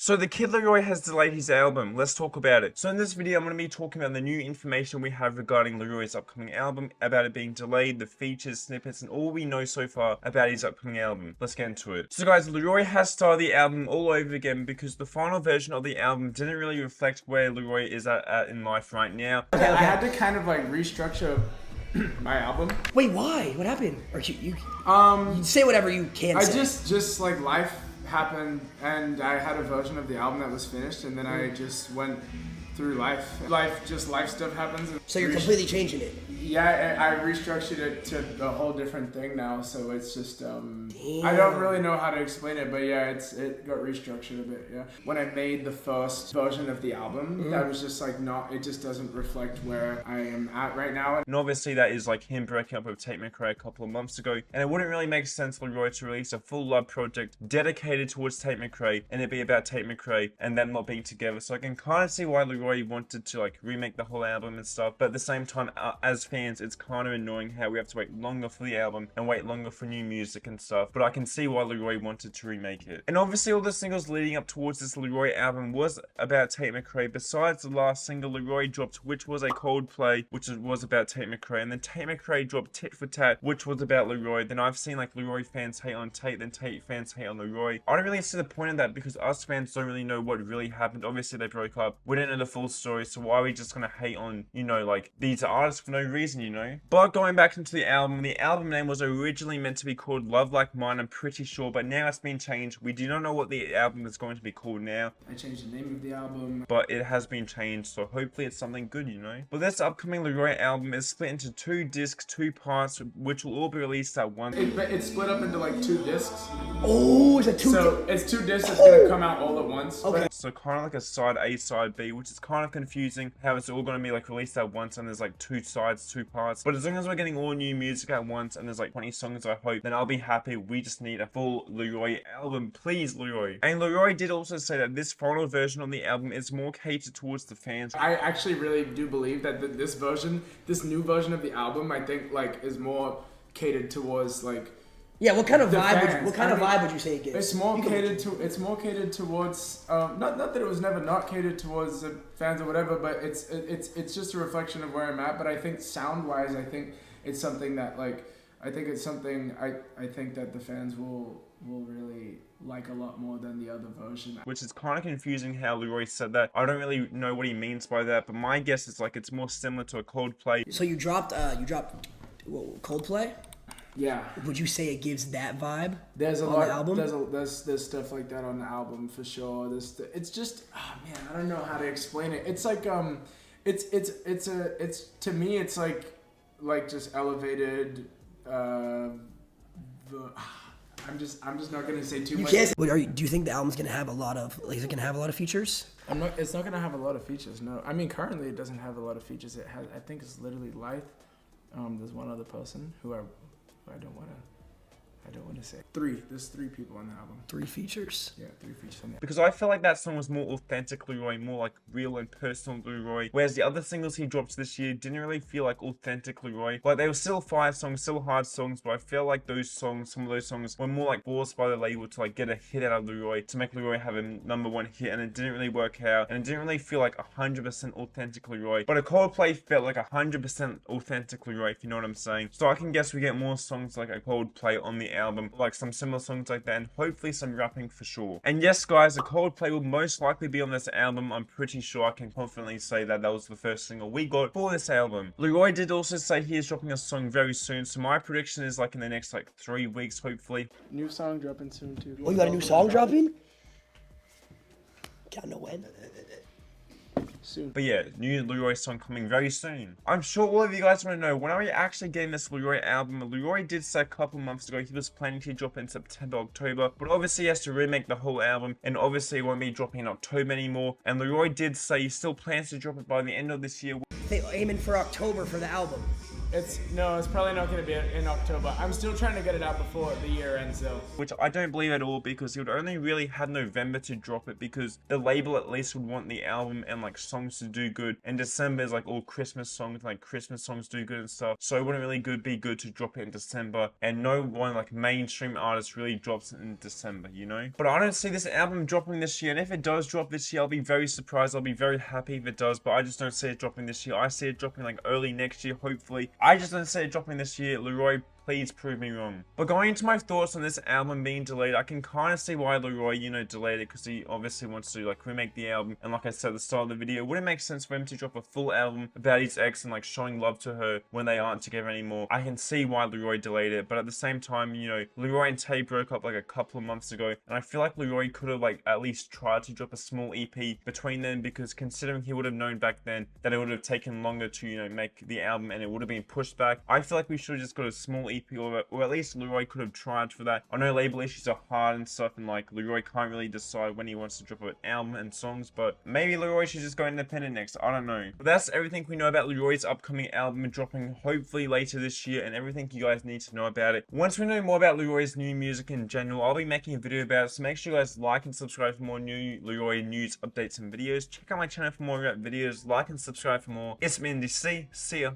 So the Kid Laroi has delayed his album. Let's talk about it. So in this video, I'm going to be talking about the new information we have regarding Laroi's upcoming album, about it being delayed, the features, snippets, and all we know so far about his upcoming album. Let's get into it. So guys, Laroi has started the album all over again because the final version of the album didn't really reflect where Laroi is at in life right now. Okay. I had to kind of like restructure my album. Wait, why? What happened? Or you say whatever you can say. Just like life happened, and I had a version of the album that was finished, and then I just went through life. Life stuff happens. So you're completely changing it. Yeah, I restructured it to a whole different thing now, so it's just I don't really know how to explain it, but yeah, it got restructured a bit. Yeah, when I made the first version of the album, that was just like it just doesn't reflect where I am at right now. And obviously that is like him breaking up with Tate McRae a couple of months ago, and it wouldn't really make sense for Laroi to release a full love project dedicated towards Tate McRae and it be about Tate McRae and them not being together. So I can kind of see why Laroi wanted to like remake the whole album and stuff, but at the same time, as fans, it's kind of annoying how we have to wait longer for the album and wait longer for new music and stuff, but I can see why Laroi wanted to remake it. And obviously all the singles leading up towards this Laroi album was about Tate McRae, besides the last single Laroi dropped, which was a Coldplay, which was about Tate McRae, and then Tate McRae dropped Tit for Tat, which was about Laroi. Then I've seen like Laroi fans hate on Tate, then Tate fans hate on Laroi. I don't really see the point of that because us fans don't really know what really happened. Obviously they broke up, we don't know the full story, so why are we just gonna hate on, you know, like these artists for no reason, you know? But going back into the album name was originally meant to be called Love Like Mine, I'm pretty sure, but now it's been changed. We do not know what the album is going to be called now. I changed the name of the album, but it has been changed, so hopefully it's something good, you know? But this upcoming Laroi album is split into 2 discs, 2 parts, which will all be released at once. It's split up into like 2 discs. Oh, is it 2 So it's 2 discs that's gonna come out all at once. Okay. So kind of like a side A, side B, which is kind of confusing how it's all going to be like released at once and there's like 2 sides, 2 parts. But as long as we're getting all new music at once and there's like 20 songs, I hope, then I'll be happy. We just need a full Laroi album, please, Laroi. And Laroi did also say that this final version of the album is more catered towards the fans. I actually really do believe that this new version of the album, I think like is more catered towards like. Yeah, what kind of vibe? What kind of vibe would you say it gives? It's more catered towards. Not that it was never not catered towards the fans or whatever, but it's just a reflection of where I'm at. But I think sound wise, I think it's something that like I think that the fans will really like a lot more than the other version. Which is kind of confusing how Laroi said that. I don't really know what he means by that, but my guess is like it's more similar to a Coldplay. So you dropped Coldplay? Yeah. Would you say it gives that vibe? There's a on lot. The album? There's stuff like that on the album for sure. It's just I don't know how to explain it. It's like it's to me it's like just elevated. I'm just not gonna say too much. Do you think the album's gonna have a lot of is it gonna have a lot of features? It's not gonna have a lot of features. No, I mean currently it doesn't have a lot of features. It has. I think it's literally Lythe. There's one other person who I don't want to say. There's 3 people on the album. 3 features? Yeah, 3 features on the album. Because I feel like that song was more authentic Laroi, more like real and personal Laroi. Whereas the other singles he dropped this year didn't really feel like authentic Laroi. Like they were still fire songs, still hard songs, but I feel like some of those songs were more like forced by the label to like get a hit out of Laroi, to make Laroi have a #1 hit, and it didn't really work out. And it didn't really feel like 100% authentic Laroi. But a Coldplay felt like 100% authentic Laroi, if you know what I'm saying. So I can guess we get more songs like a Coldplay on the album, like some similar songs like that, and hopefully some rapping for sure. And yes guys, a Coldplay will most likely be on this album. I'm pretty sure I can confidently say that was the first single we got for this album. Laroi did also say he is dropping a song very soon, so my prediction is like in the next like 3 weeks hopefully. New song dropping soon too. Oh, you got a new song dropping? Can't know when. Soon. But yeah, new Laroi song coming very soon. I'm sure all of you guys want to know, when are we actually getting this Laroi album? Laroi did say a couple months ago he was planning to drop in September, October, but obviously he has to remake the whole album, and obviously it won't be dropping in October anymore. And Laroi did say he still plans to drop it by the end of this year. They aiming for October for the album. It's probably not going to be in October. I'm still trying to get it out before the year ends though. Which I don't believe at all, because he would only really have November to drop it, because the label at least would want the album and like songs to do good. And December is like all Christmas songs, like Christmas songs do good and stuff. So it wouldn't really be good to drop it in December. And no one like mainstream artist really drops it in December, you know? But I don't see this album dropping this year. And if it does drop this year, I'll be very surprised. I'll be very happy if it does. But I just don't see it dropping this year. I see it dropping like early next year, hopefully. I just don't see it dropping this year. Laroi, please prove me wrong. But going into my thoughts on this album being delayed, I can kind of see why Laroi, you know, delayed it, because he obviously wants to like remake the album. And like I said at the start of the video, it wouldn't make sense for him to drop a full album about his ex and like showing love to her when they aren't together anymore. I can see why Laroi delayed it, but at the same time, you know, Laroi and Tay broke up like a couple of months ago, and I feel like Laroi could have like at least tried to drop a small EP between them, because considering he would have known back then that it would have taken longer to, you know, make the album and it would have been pushed back, I feel like we should have just got a small EP, or at least Laroi could have tried for that. I know label issues are hard and stuff, and like Laroi can't really decide when he wants to drop an album and songs, but maybe Laroi should just go independent next. I don't know. But that's everything we know about Leroy's upcoming album dropping hopefully later this year, and everything you guys need to know about it. Once we know more about Leroy's new music in general, I'll be making a video about it, so make sure you guys like and subscribe for more new Laroi news, updates, and videos. Check out my channel for more rap videos, like and subscribe for more. It's me, NDC. See ya.